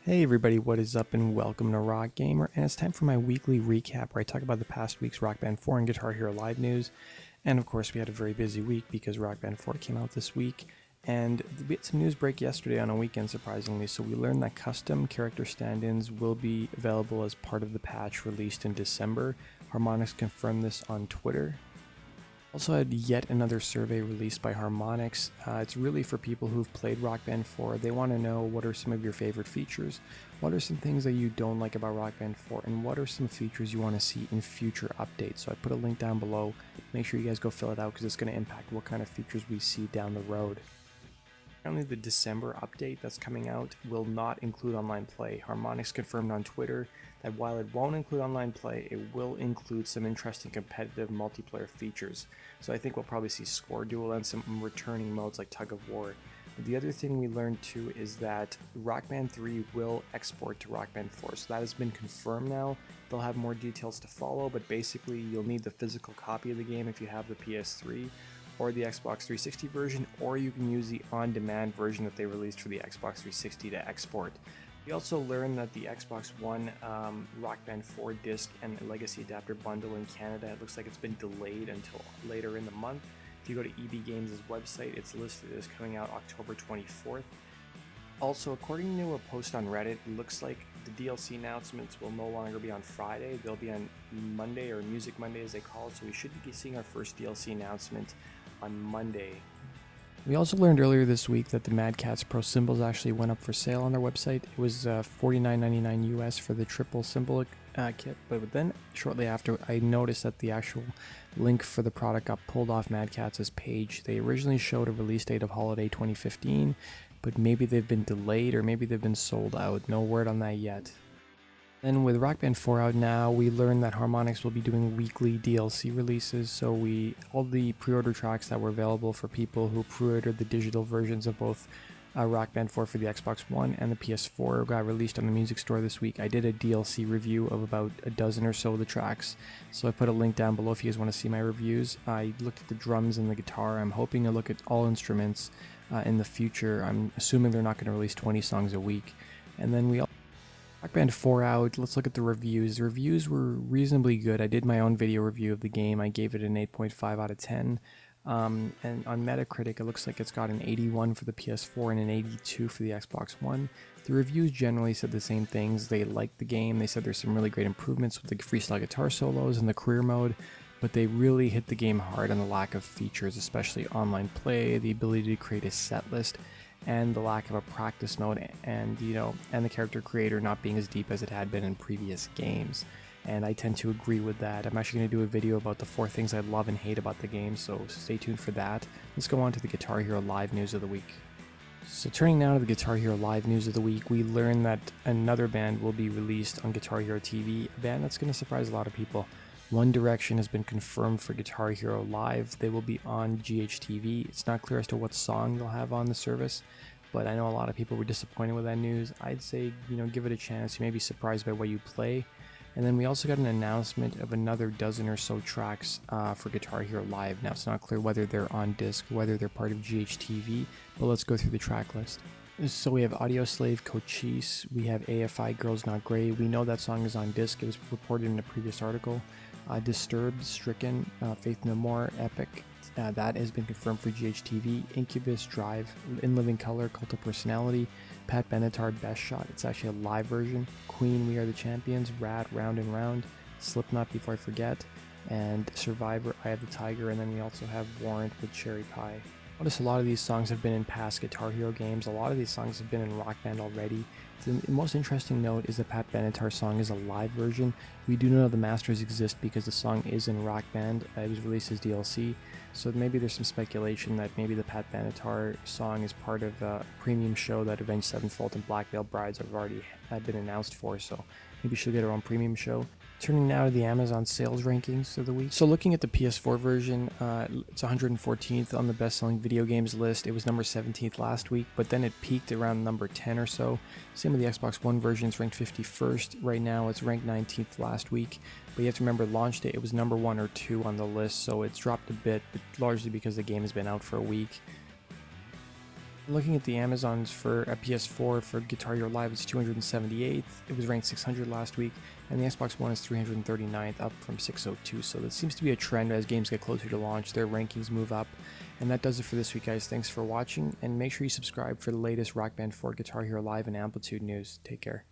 Hey everybody, what is up and welcome to Rock Gamer, and it's time for my weekly recap where I talk about the past week's Rock Band 4 and Guitar Hero Live news. And of course we had a very busy week because Rock Band 4 came out this week, and we had some news break yesterday on a weekend surprisingly. So we learned that custom character stand-ins will be available as part of the patch released in December. Harmonix confirmed this on Twitter. Also had yet another survey released by Harmonix. It's really for people who've played Rock Band 4. They want to know what are some of your favorite features, what are some things that you don't like about Rock Band 4, and what are some features you want to see in future updates. So I put a link down below. Make sure you guys go fill it out because it's going to impact what kind of features we see down the road. Apparently the December update that's coming out will not include online play. Harmonix confirmed on Twitter that while it won't include online play, it will include some interesting competitive multiplayer features. So I think we'll probably see score duel and some returning modes like tug of war. The other thing we learned too is that Rock Band 3 will export to Rock Band 4. So that has been confirmed now. They'll have more details to follow, but basically you'll need the physical copy of the game if you have the PS3 or the Xbox 360 version, or you can use the on-demand version that they released for the Xbox 360 to export. We also learned that the Xbox One Rock Band 4 disc and legacy adapter bundle in Canada, it looks like it's been delayed until later in the month. If you go to EB Games' website, it's listed as coming out October 24th. Also, according to a post on Reddit, it looks like the DLC announcements will no longer be on Friday. They'll be on Monday, or Music Monday as they call it, so we should be seeing our first DLC announcement on Monday. We also learned earlier this week that the Madcatz Pro Symbols actually went up for sale on their website. It was $49.99 US for the triple symbol kit, but then shortly after I noticed that the actual link for the product got pulled off Madcatz's page. They originally showed a release date of holiday 2015, but maybe they've been delayed or maybe they've been sold out. No word on that yet. Then with Rock Band 4 out now, we learned that Harmonix will be doing weekly DLC releases, so all the pre-order tracks that were available for people who pre-ordered the digital versions of both Rock Band 4 for the Xbox One and the PS4 got released on the music store this week. I did a DLC review of about a dozen or so of the tracks, so I put a link down below if you guys want to see my reviews. I looked at the drums and the guitar. I'm hoping to look at all instruments in the future. I'm assuming they're not going to release 20 songs a week. And then Rock Band 4 out, let's look at the reviews. The reviews were reasonably good. I did my own video review of the game. I gave it an 8.5 out of 10. And on Metacritic, it looks like it's got an 81 for the PS4 and an 82 for the Xbox One. The reviews generally said the same things. They liked the game. They said there's some really great improvements with the freestyle guitar solos and the career mode, but they really hit the game hard on the lack of features, especially online play, the ability to create a set list, and the lack of a practice mode, and the character creator not being as deep as it had been in previous games. And I tend to agree with that. I'm actually going to do a video about the 4 things I love and hate about the game, so stay tuned for that. Let's go on to the Guitar Hero Live news of the week. So turning now to the Guitar Hero Live news of the week, we learned that another band will be released on Guitar Hero TV, a band that's going to surprise a lot of people. One Direction has been confirmed for Guitar Hero Live. They will be on GHTV. It's not clear as to what song they'll have on the service, but I know a lot of people were disappointed with that news. I'd say, give it a chance. You may be surprised by what you play. And then we also got an announcement of another dozen or so tracks for Guitar Hero Live. Now, it's not clear whether they're on disc, whether they're part of GHTV, but let's go through the track list. So we have Audioslave, Cochise, we have AFI, Girls Not Grey. We know that song is on disc. It was reported in a previous article. Disturbed, Stricken, Faith No More, Epic. That has been confirmed for GHTV. Incubus, Drive, In Living Color, Cult of Personality, Pat Benatar, Best Shot. It's actually a live version. Queen, We Are the Champions, Rad, Round and Round, Slipknot, Before I Forget, and Survivor, Eye of the Tiger, and then we also have Warrant with Cherry Pie. Notice a lot of these songs have been in past Guitar Hero games. A lot of these songs have been in Rock Band already. The most interesting note is the Pat Benatar song is a live version. We do know the masters exist because the song is in Rock Band. It was released as DLC, so maybe there's some speculation that maybe the Pat Benatar song is part of a premium show that Avenged Sevenfold and Black Veil Brides have already been announced for, so maybe she'll get her own premium show. Turning now to the Amazon sales rankings of the week. So looking at the PS4 version, it's 114th on the best-selling video games list. It was number 17th last week, but then it peaked around number 10 or so. Same with the Xbox One version, it's ranked 51st. Right now it's ranked 19th last week. But you have to remember, launch day, it was number 1 or 2 on the list, so it's dropped a bit, but largely because the game has been out for a week. Looking at the Amazons for a PS4 for Guitar Hero Live, it's 278th. It was ranked 600 last week, and the Xbox One is 339th, up from 602. So that seems to be a trend as games get closer to launch. Their rankings move up. And that does it for this week, guys. Thanks for watching, and make sure you subscribe for the latest Rock Band 4 Guitar Hero Live and Amplitude news. Take care.